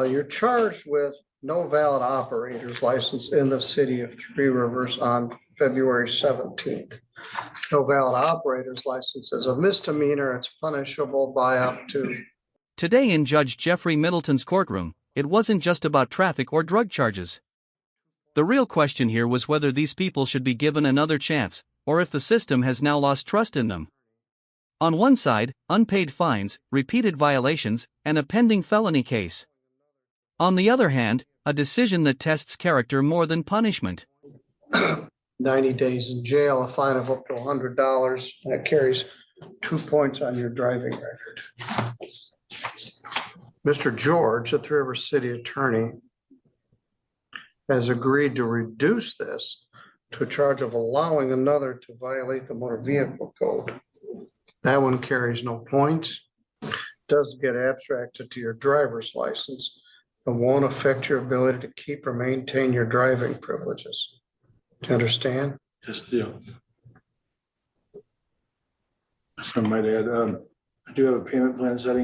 You're charged with no valid operator's license in the city of Three Rivers on February 17th. No valid operator's license is a misdemeanor. It's punishable by up to. Today in Judge Jeffrey Middleton's courtroom, it wasn't just about traffic or drug charges. The real question here was whether these people should be given another chance, or if the system has now lost trust in them. On one side, unpaid fines, repeated violations, and a pending felony case. On the other hand, a decision that tests character more than punishment. 90 days in jail, a fine of up to $100, that carries 2 points on your driving record. Mr. George, the Three Rivers City Attorney, has agreed to reduce this to a charge of allowing another to violate the motor vehicle code. That one carries no points, does get abstracted to your driver's license, and won't affect your ability to keep or maintain your driving privileges. Do you understand? Yes, deal. If I might add, I do have a payment plan set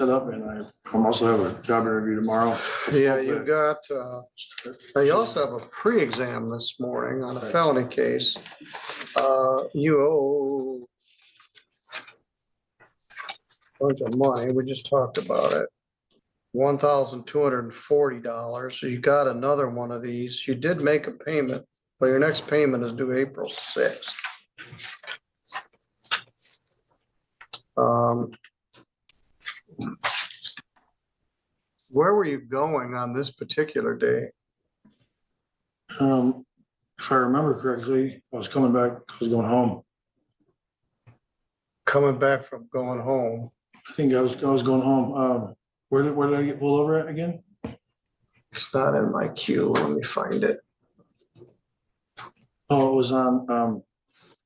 up, and I also have a job interview tomorrow. Yeah, you got, you also have a pre-exam this morning on a felony case. You owe a bunch of money. We just talked about it. $1,240. So you got another one of these. You did make a payment, but your next payment is due April 6th. Where were you going on this particular day? If I remember correctly, I was going home. Coming back from going home. I think I was going home. Where did I get pulled over at again? It's not in my queue. Let me find it. Oh, it was on, I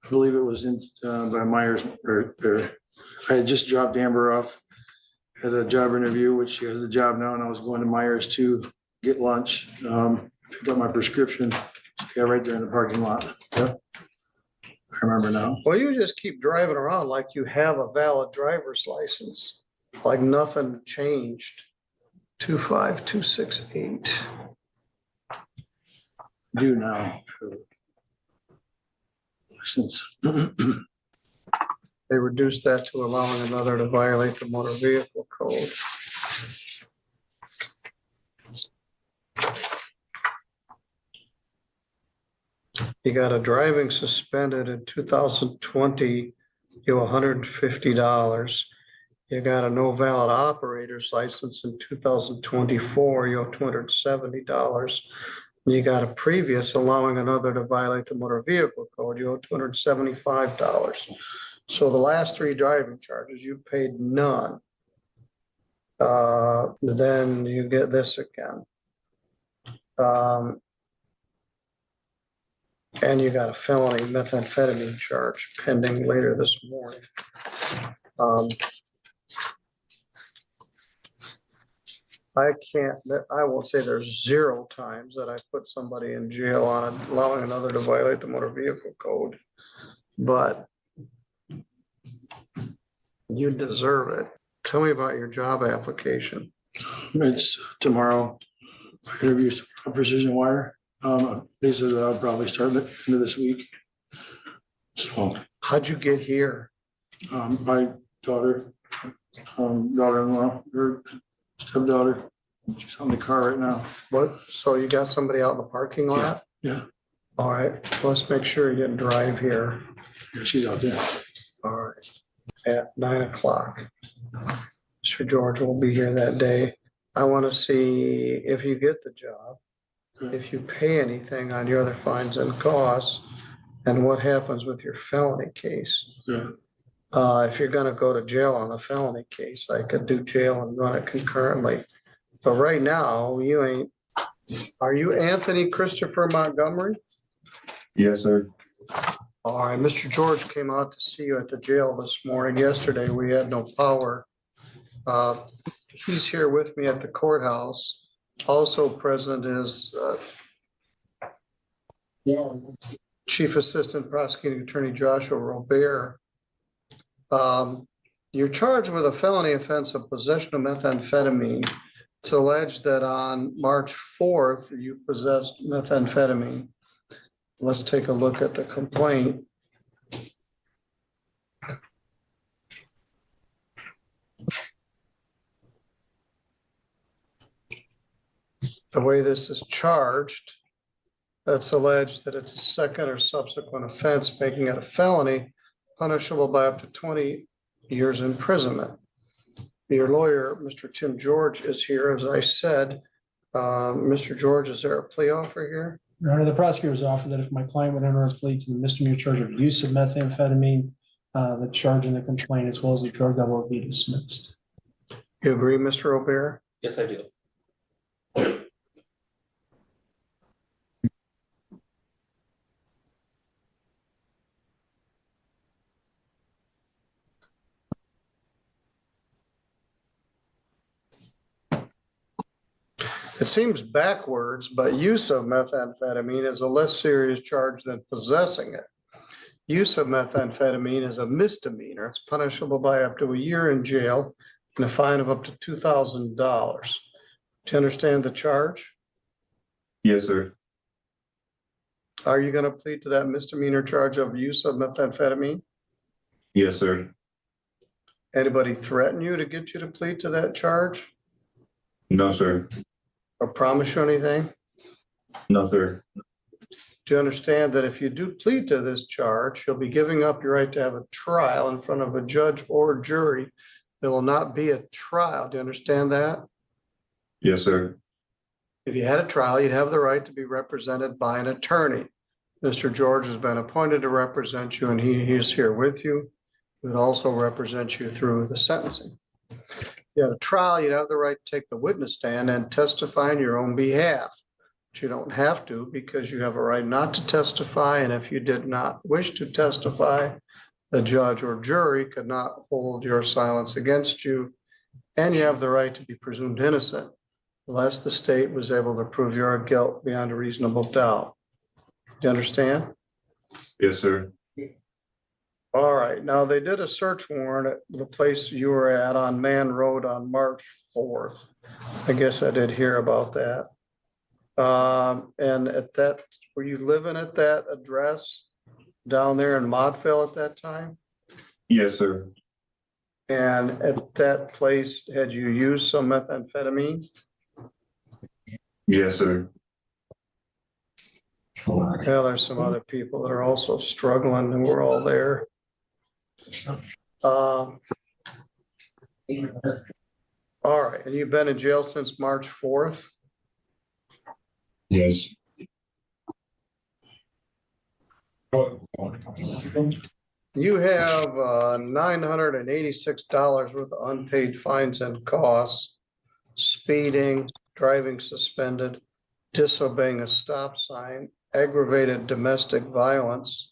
believe it was in by Myers. I had just dropped Amber off at a job interview, which she has a job now, and I was going to Myers to get lunch. Picked up my prescription. Yeah, right there in the parking lot. Yep. I remember now. Well, you just keep driving around like you have a valid driver's license, like nothing changed. 25268. Do now. Since they reduced that to allowing another to violate the motor vehicle code. You got a driving suspended in 2020, you owe $150. You got a no valid operator's license in 2024, you owe $270. You got a previous allowing another to violate the motor vehicle code, you owe $275. So the last 3 driving charges, you paid none. Then you get this again. And you got a felony methamphetamine charge pending later this morning. I won't say there's 0 times that I put somebody in jail on allowing another to violate the motor vehicle code, but you deserve it. Tell me about your job application. It's tomorrow. Interviews for Precision Wire. They said that I'll probably start at the end of this week. So, how'd you get here? My daughter, daughter-in-law, her stepdaughter. She's on the car right now. What? So you got somebody out in the parking lot? Yeah. All right. Let's make sure you didn't drive here. Yeah, she's out there. All right. At 9 o'clock. Mr. George will be here that day. I want to see if you get the job, if you pay anything on your other fines and costs, and what happens with your felony case. Yeah. If you're going to go to jail on the felony case, I could do jail and run it concurrently. But right now, you ain't. Are you Anthony Christopher Montgomery? Yes, sir. All right. Mr. George came out to see you at the jail this morning. Yesterday, we had no power. He's here with me at the courthouse. Also present is Chief Assistant Prosecuting Attorney Joshua Robert. You're charged with a felony offense of possession of methamphetamine It's alleged that on March 4th, you possessed methamphetamine. Let's take a look at the complaint. The way this is charged, that's alleged that it's a second or subsequent offense, making it a felony, punishable by up to 20 years imprisonment. Your lawyer, Mr. Tim George, is here, as I said. Mr. George, is there a plea offer here? Your Honor, the prosecutor's offered that if my client would enter a plea to the misdemeanor charge of use of methamphetamine, the charge in the complaint as well as the drug that will be dismissed. You agree, Mr. Aubert? Yes, I do. It seems backwards, but use of methamphetamine is a less serious charge than possessing it. Use of methamphetamine is a misdemeanor. It's punishable by up to a year in jail and a fine of up to $2,000. Do you understand the charge? Yes, sir. Are you going to plead to that misdemeanor charge of use of methamphetamine? Yes, sir. Anybody threaten you to get you to plead to that charge No, sir. or promise you anything? No, sir. Do you understand that if you do plead to this charge, you'll be giving up your right to have a trial in front of a judge or jury? There will not be a trial. Do you understand that? Yes, sir. If you had a trial, you'd have the right to be represented by an attorney. Mr. George has been appointed to represent you, and he is here with you. He would also represent you through the sentencing. If you had a trial, you'd have the right to take the witness stand and testify on your own behalf. But you don't have to, because you have a right not to testify, and if you did not wish to testify, the judge or jury could not hold your silence against you, and you have the right to be presumed innocent unless the state was able to prove your guilt beyond a reasonable doubt. Do you understand? Yes, sir. All right, now they did a search warrant at the place you were at on Man Road on March 4th. I guess I did hear about that. And at that, were you living at that address down there in Montville at that time? Yes, sir. And at that place, had you used some methamphetamine? Yes, sir. Well, there's some other people that are also struggling, and we're all there. All right, and you've been in jail since March 4th? Yes. You have $986 worth of unpaid fines and costs, speeding, driving suspended, disobeying a stop sign, aggravated domestic violence.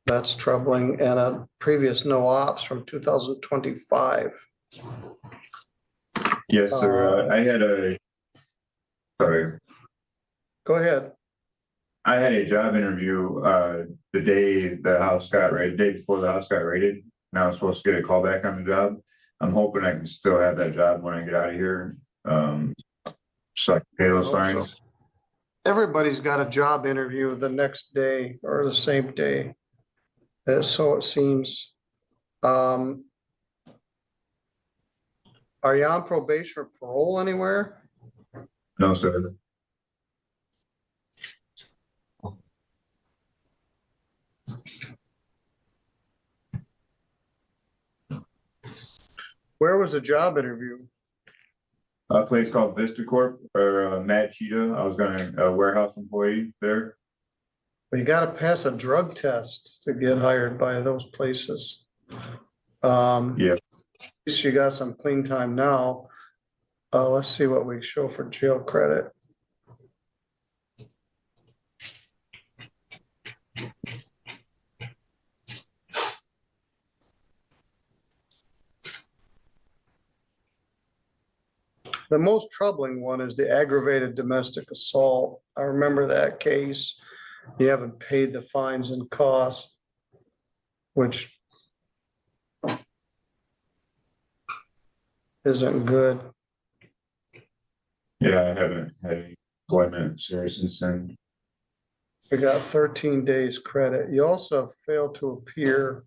That's troubling, and a previous no ops from 2025. Yes, sir. Go ahead. I had a job interview the day the house got raided, the day before the house got raided. And I was supposed to get a call back on the job. I'm hoping I can still have that job when I get out of here. So I can pay those I hope fines. so. Everybody's got a job interview the next day or the same day. So it seems. Are you on probation or parole anywhere? No, sir. Where was the job interview? A place called Vista Corp or Mad Cheetah. I was a warehouse employee there. Well, you got to pass a drug test to get hired by those places. Yeah. At least you got some clean time now. Let's see what we show for jail credit. The most troubling one is the aggravated domestic assault. I remember that case. You haven't paid the fines and costs, which isn't good. Yeah, I haven't had any employment serious since then. You got 13 days credit. You also failed to appear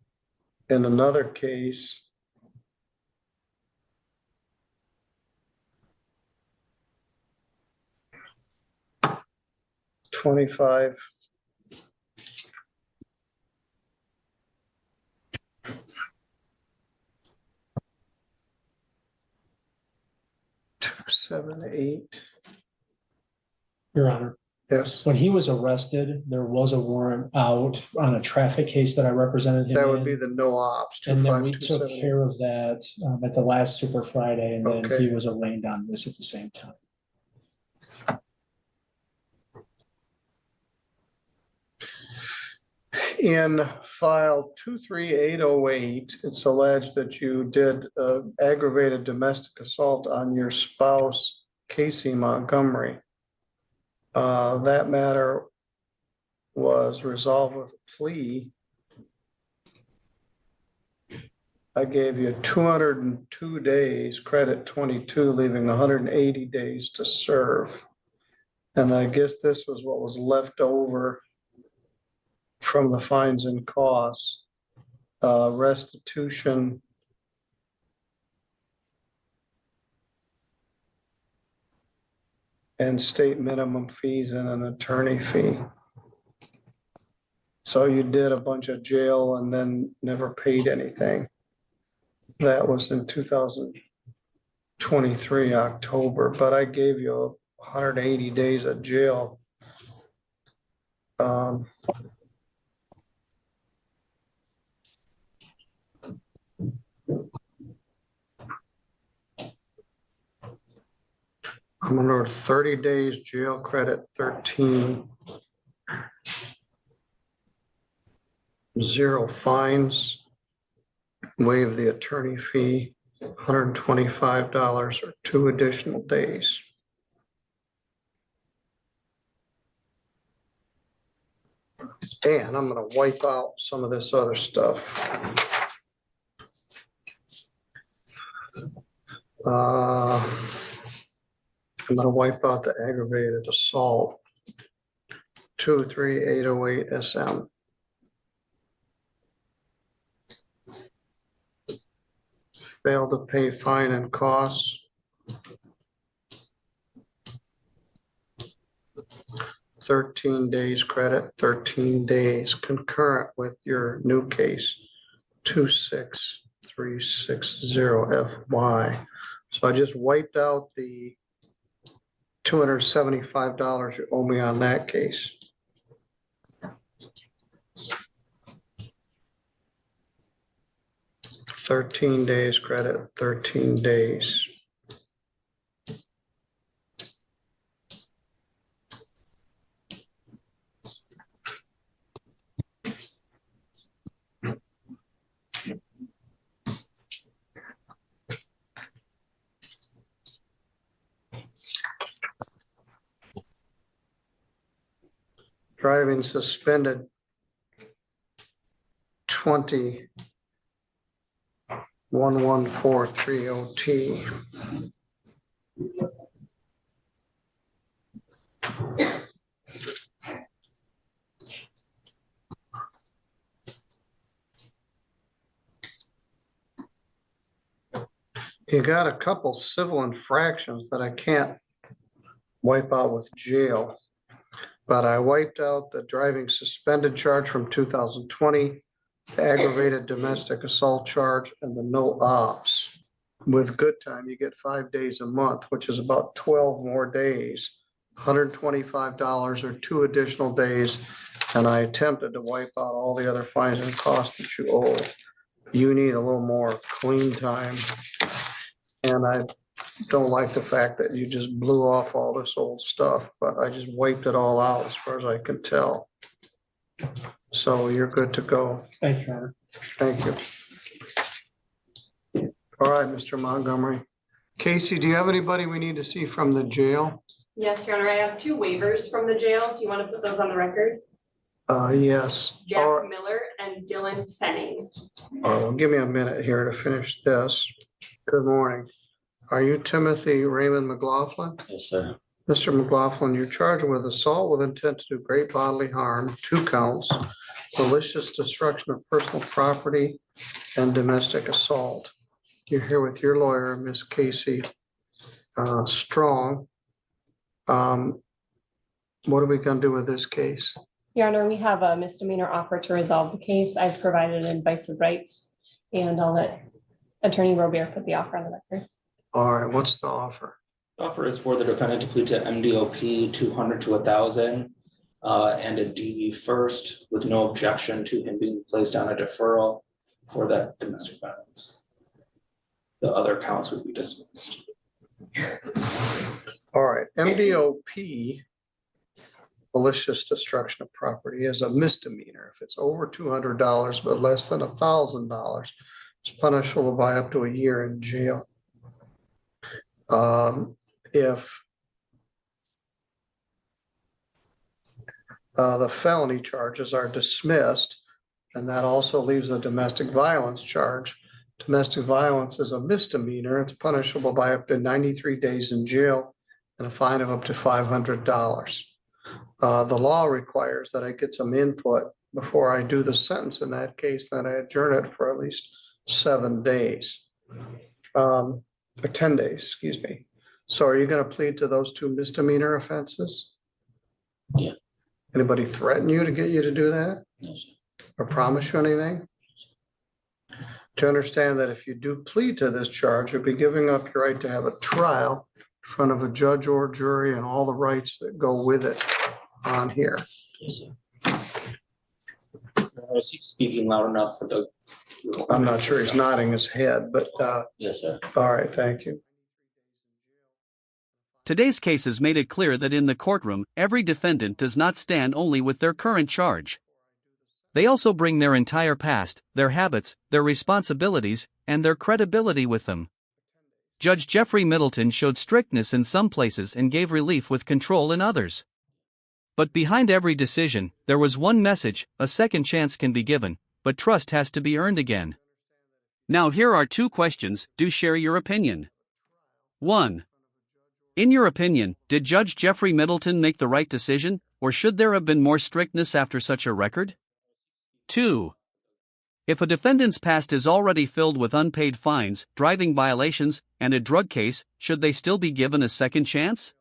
in another case. $25. Two, 7, 8. Your Honor, Yes, when he was arrested, there was a warrant out on a traffic case that I represented him that would be in. the no ops. And then we took 25278. care of that at the last Super Friday, and then Okay. he was arraigned on this at the same time. In file 23808, it's alleged that you did aggravated domestic assault on your spouse, Casey Montgomery. That matter was resolved with a plea. I gave you 202 days, credit 22, leaving 180 days to serve. And I guess this was what was left over from the fines and costs, restitution. And state minimum fees and an attorney fee. So you did a bunch of jail and then never paid anything. That was in 2023, October, but I gave you 180 days of jail. I'm under 30 days jail credit, 13. 0 fines. Waive the attorney fee, $125 or 2 additional days. And I'm gonna wipe out some of this other stuff. I'm gonna wipe out the aggravated assault. 23808 SM. Failed to pay fine and costs. 13 days credit, 13 days concurrent with your new case, 26360 FY. So I just wiped out the $275 you owe me on that case. $13 days credit, 13 days. Driving suspended 20-11430T. You got a couple civil infractions that I can't wipe out with jail. But I wiped out the driving suspended charge from 2020, the aggravated domestic assault charge, and the no ops. With good time, you get 5 days a month, which is about 12 more days, $125 or 2 additional days. And I attempted to wipe out all the other fines and costs that you owe. You need a little more clean time. And I don't like the fact that you just blew off all this old stuff, but I just wiped it all out as far as I can tell. So you're good to go. Thank you, Your Honor. Thank you. All right, Mr. Montgomery. Casey, do you have anybody we need to see from the jail? Yes, Your Honor, I have 2 waivers from the jail. Do you want to put those on the record? Yes. Jeff All right. Miller and Dylan Fenning. Well, give me a minute here to finish this. Good morning. Are you Timothy Raymond McLaughlin? Yes, sir. Mr. McLaughlin, you're charged with assault with intent to do great bodily harm, 2 counts, malicious destruction of personal property, and domestic assault. You're here with your lawyer, Ms. Casey Strong. What are we gonna do with this case? Your Honor, we have a misdemeanor offer to resolve the case. I've provided advice of rights, and I'll let Attorney Robert put the offer on the record. All right, what's the offer? Offer is for the defendant to plead to MDOP 200 to 1,000 and a DV first with no objection to him being placed on a deferral for that domestic violence. The other counts would be dismissed. All right, MDOP, malicious destruction of property, is a misdemeanor. If it's over $200 but less than $1,000, it's punishable by up to a year in jail. If the felony charges are dismissed, and that also leaves a domestic violence charge. Domestic violence is a misdemeanor. It's punishable by up to 93 days in jail and a fine of up to $500. The law requires that I get some input before I do the sentence in that case, that I adjourn it for at least 7 days. Or 10 days, excuse me. So are you going to plead to those 2 misdemeanor offenses? Yeah. Anybody threaten you to get you to do that? No, sir. Or promise you anything? To understand that if you do plead to this charge, you'll be giving up your right to have a trial in front of a judge or jury and all the rights that go with it on here. Yes, sir. Is he speaking loud enough for the? I'm not sure, he's nodding his head, but Yes, sir. all right, thank you. Today's case has made it clear that in the courtroom, every defendant does not stand only with their current charge. They also bring their entire past, their habits, their responsibilities, and their credibility with them. Judge Jeffrey Middleton showed strictness in some places and gave relief with control in others. But behind every decision, there was one message: a second chance can be given, but trust has to be earned again. Now here are 2 questions, do share your opinion. 1. In your opinion, did Judge Jeffrey Middleton make the right decision, or should there have been more strictness after such a record? 2. If a defendant's past is already filled with unpaid fines, driving violations, and a drug case, should they still be given a second chance?